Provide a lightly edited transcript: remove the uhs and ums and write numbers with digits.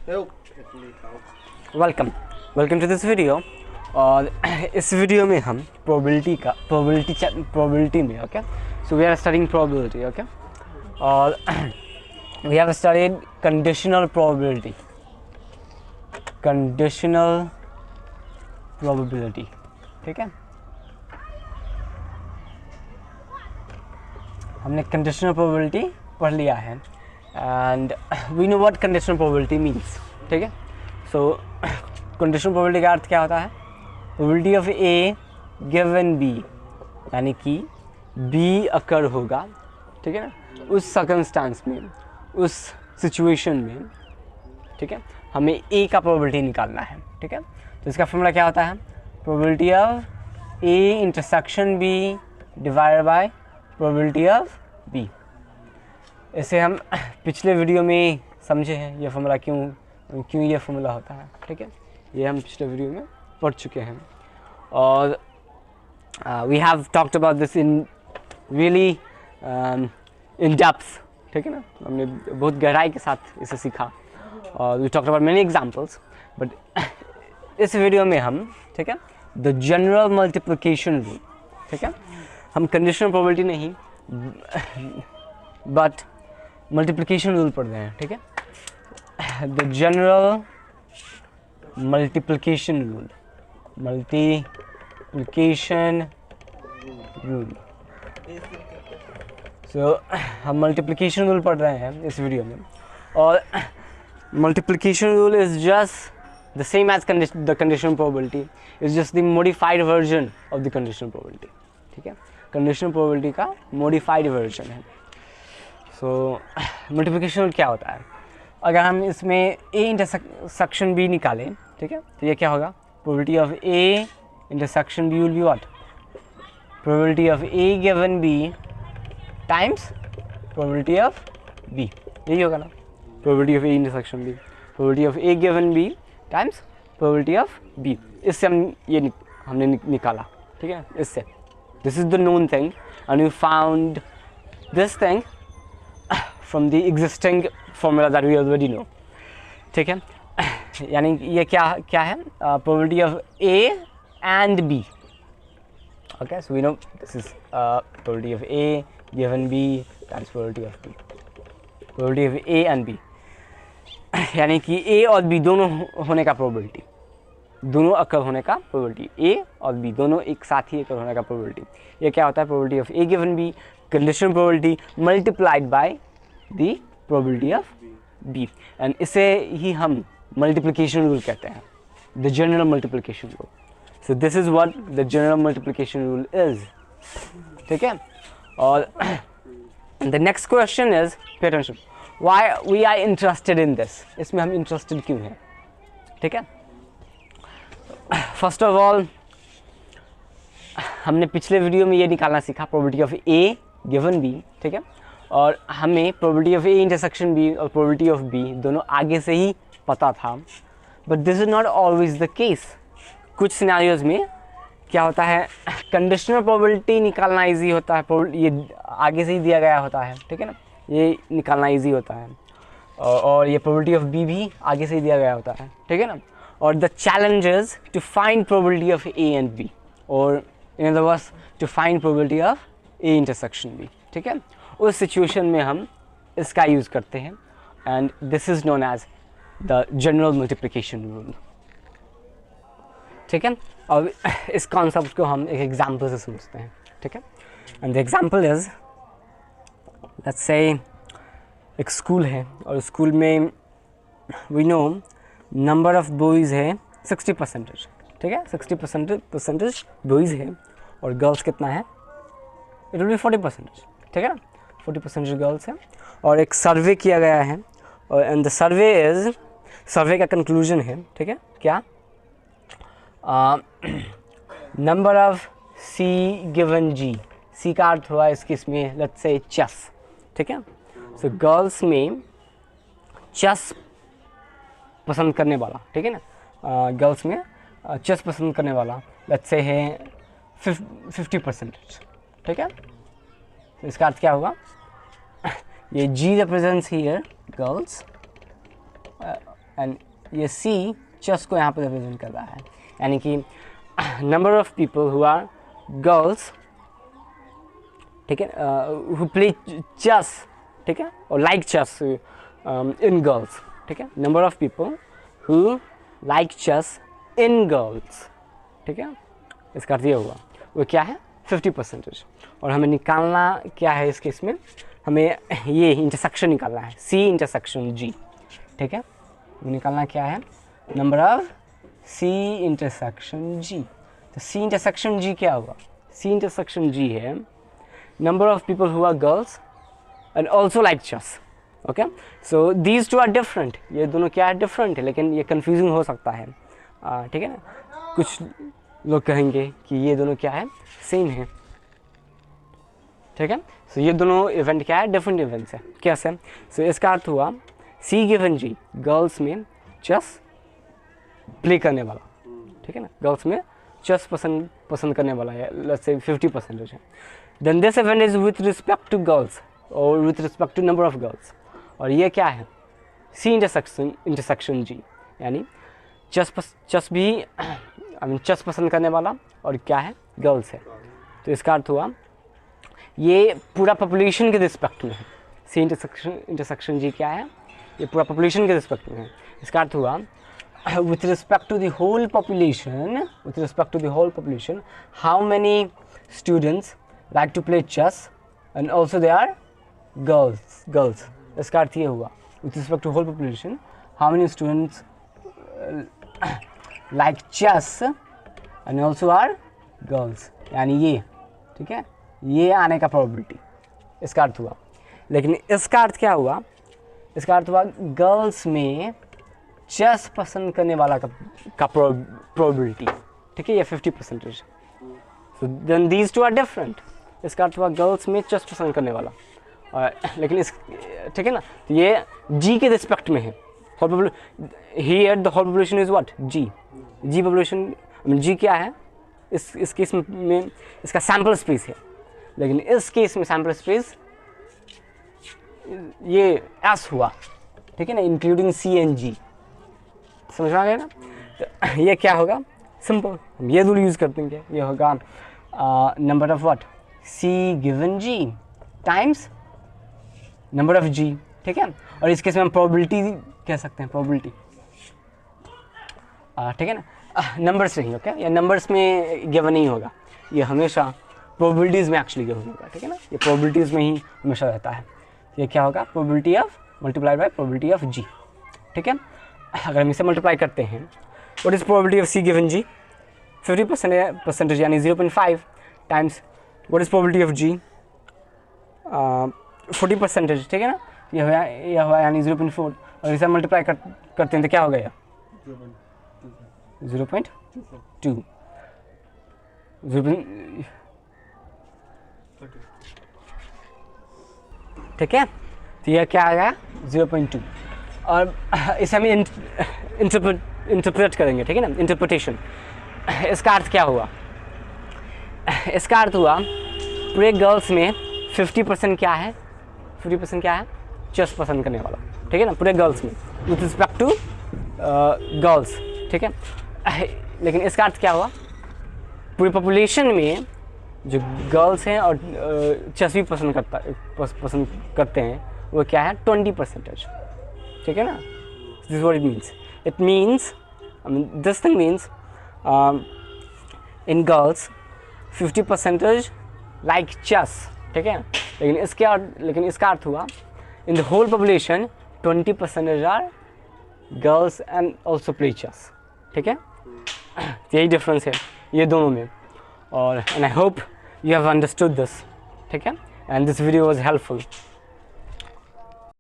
Welcome to this video. और इस video में हम प्रोबेबिलिटी में okay, so we are studying probability okay, और we have studied conditional probability, ठीक है। हमने कंडीशनल प्रोबेबिलिटी पढ़ लिया है and we know what conditional probability means, ठीक है। सो कंडीशनल प्रोबेबिलिटी का अर्थ क्या होता है? Probability of a given b, यानी कि बी अकर होगा, ठीक है ना, उस सर्कमस्टांस में, उस सिचुएशन में, ठीक है। हमें ए का प्रोबेबिलिटी निकालना है, ठीक है। तो इसका फॉर्मूला क्या होता है? Probability of A intersection b divided by probability of b. इसे हम पिछले वीडियो में समझे हैं, ये फॉर्मूला क्यों ये फॉर्मूला होता है, ठीक है। ये हम पिछले वीडियो में पढ़ चुके हैं और we have talked about this in really in depth, ठीक है ना। हमने बहुत गहराई के साथ इसे सीखा और we talked about many examples, but इस वीडियो में हम, ठीक है, द जनरल मल्टीप्लिकेशन रूल, ठीक है। हम कंडीशनल प्रोबेबिलिटी नहीं बट मल्टीप्लिकेशन रूल पढ़ रहे हैं, ठीक है। द जनरल मल्टीप्लिकेशन रूल, सो हम मल्टीप्लिकेशन रूल पढ़ रहे हैं इस वीडियो में, और multiplication rule is just the same as the conditional probability, is just the modified version of the conditional probability, ठीक है। कंडीशनल प्रोबेबिलिटी का मॉडिफाइड वर्जन है। सो मल्टीप्लिकेशन क्या होता है? अगर हम इसमें ए इंटरसेक्शन बी निकालें, ठीक है, तो ये क्या होगा? Probability of A intersection b will be what? Probability of a given b times probability of b, यही होगा ना। Probability of A intersection b, probability of a given b times probability of b. इससे हमने निकाला, ठीक है, इससे। This is the known thing and you found this thing from the existing formula that we already know, ठीक है। यानी ये क्या है? Probability of A and B, okay, so we know this is probability of A given B times probability of B, probability of A and B, यानी कि A और B दोनों होने का probability, दोनों अकर होने का probability, A और B दोनों एक साथ ही अकर होने का probability, ये क्या होता है? Probability of A given B conditional probability multiplied by the probability of B, and इसे ही हम multiplication rule कहते हैं, the general multiplication rule. So this is what the general multiplication rule is, ठीक है। और the next question is, pay attention, why we are interested in this? इसमें हम interested क्यों हैं, ठीक है। First of all, हमने पिछले वीडियो में ये निकालना सीखा probability of A given B, ठीक है, और हमें probability of A intersection b और प्रोबेबिलिटी ऑफ बी दोनों आगे से ही पता था, but this is not always the case. कुछ सिनेरियोज में क्या होता है, कंडीशनल प्रोबेबिलिटी निकालना इजी होता है, ये आगे से ही दिया गया होता है, ठीक है ना, ये निकालना इजी होता है, और ये प्रोबेबिलिटी ऑफ बी भी आगे से ही दिया गया होता है, ठीक है ना। और the challenge is to find probability of A and B, और in other words to find probability of A intersection B, ठीक है। उस सिचुएशन में हम इसका यूज़ करते हैं and this is known as the general multiplication rule, ठीक है। और इस कॉन्सेप्ट को हम एक एग्जांपल से समझते हैं, ठीक है। And the example is, let's say एक स्कूल है और स्कूल में we know number of boys है 60%, ठीक है, 60% बॉयज़ है और गर्ल्स कितना है? इट विल बी 40%, ठीक है ना, 40% गर्ल्स हैं। और एक सर्वे किया गया है और एंड द सर्वे का कंक्लूजन है, ठीक है, क्या? नंबर ऑफ सी गिवन जी, सी का अर्थ हुआ इस केस में लेट्स से चेस, ठीक है। सो गर्ल्स में चेस पसंद करने वाला, ठीक है ना, गर्ल्स में चेस पसंद करने वाला लेट्स से है 50%, ठीक है। तो इसका अर्थ क्या होगा? ये G represents here girls and ये सी चेस को यहाँ पर रिप्रेजेंट कर रहा है, यानी कि number of people who are girls, ठीक है, हु प्ले चेस, ठीक है, और लाइक चेस इन गर्ल्स, ठीक है, number of people who like chess in girls, ठीक है, इसका अर्थ ये हुआ वो क्या है 50%। और हमें निकालना क्या है इस केस में, हमें ये इंटरसेक्शन निकालना है, सी इंटरसेक्शन जी, ठीक है, निकालना क्या है नंबर ऑफ सी इंटरसेक्शन जी। तो सी इंटरसेक्शन जी क्या हुआ, सी इंटरसेक्शन जी है number of people who are girls and also like chess, okay. So these two are different, ये दोनों क्या है डिफरेंट है, लेकिन ये कन्फ्यूजिंग हो सकता है, ठीक है ना, कुछ लोग कहेंगे कि ये दोनों क्या है सेम है, ठीक है। सो ये दोनों इवेंट क्या है डिफरेंट इवेंट्स है, कैसे, सो इसका अर्थ हुआ सी गिवन जी गर्ल्स में चेस प्ले करने वाला, ठीक है ना, गर्ल्स में चेस पसंद करने वाला है, लेट्स से 50% है। Then this event is with respect to girls और with respect to number of girls, और ये क्या है सी इंटरसेक्शन जी, यानी चेस भी चेस पसंद करने वाला और क्या है गर्ल्स है। तो इसका अर्थ हुआ ये पूरा पॉपुलेशन के रिस्पेक्ट में है, सी इंटरसेक्शन जी क्या है, ये पूरा पॉपुलेशन के रिस्पेक्ट में है। इसका अर्थ हुआ with respect to the whole population, how many students like to play chess and also they are girls. इसका अर्थ ये हुआ with respect to whole population how many students like chess and also are girls, यानी ये, ठीक है, ये आने का probability इसका अर्थ हुआ। लेकिन इसका अर्थ क्या हुआ, इसका अर्थ हुआ गर्ल्स में चेस पसंद करने वाला का प्रोबेबिलिटी, ठीक है, ये 50%। So then these two are different, इसका अर्थ हुआ गर्ल्स में चेस पसंद करने वाला, और लेकिन इस, ठीक है ना, तो ये जी के रिस्पेक्ट में है, here the whole population is what G population, G क्या है इस केस में इसका सैम्पल स्पेस है, लेकिन इस केस में सैम्पल स्पेस ये एस हुआ, ठीक है ना, इंक्लूडिंग सी एंड जी, समझ में आ गया ना। तो ये क्या होगा सिंपल, हम ये रूल यूज़ कर देंगे, ये होगा number of what C given G times number of G, ठीक है, और इस केस में हम प्रोबेबिलिटी कह सकते हैं, प्रोबेबिलिटी, ठीक है ना, नंबर्स नहीं, ओके, या नंबर्स में गिवन नहीं होगा, ये हमेशा प्रोबेबिलिटीज़ में एक्चुअली गिवन होगा, ठीक है ना, ये प्रोबेबिलिटीज़ में ही हमेशा रहता है। ये क्या होगा probability of multiplied by probability of G, ठीक है। अगर हम इसे मल्टीप्लाई करते हैं, what is probability of C given G 50% यानी 0.5 times what is probability of G 40%, ठीक है ना, यह हुआ यानी 0.4, और इसे मल्टीप्लाई करते हैं तो क्या हो गया 0.2, ठीक है, तो यह क्या आ गया 0.2, और इसे हम इंटरप्रेट करेंगे, ठीक है ना, इंटरप्रिटेशन। इसका अर्थ क्या हुआ, इसका अर्थ हुआ पूरे गर्ल्स में 50% क्या है, 50% क्या है चेस पसंद करने वाला, ठीक है ना, पूरे गर्ल्स में विथ रिस्पेक्ट टू गर्ल्स, ठीक है। लेकिन इसका अर्थ क्या हुआ पूरी पॉपुलेशन में जो गर्ल्स हैं और चेस भी पसंद करते हैं वो क्या है 20%, ठीक है ना। This what it means this thing means in girls 50% like chess, ठीक है, लेकिन इसका अर्थ हुआ in the whole population 20% are girls and also play chess, ठीक है। यही डिफरेंस है ये दोनों में, और and I hope you have understood this, ठीक है, and this video was helpful.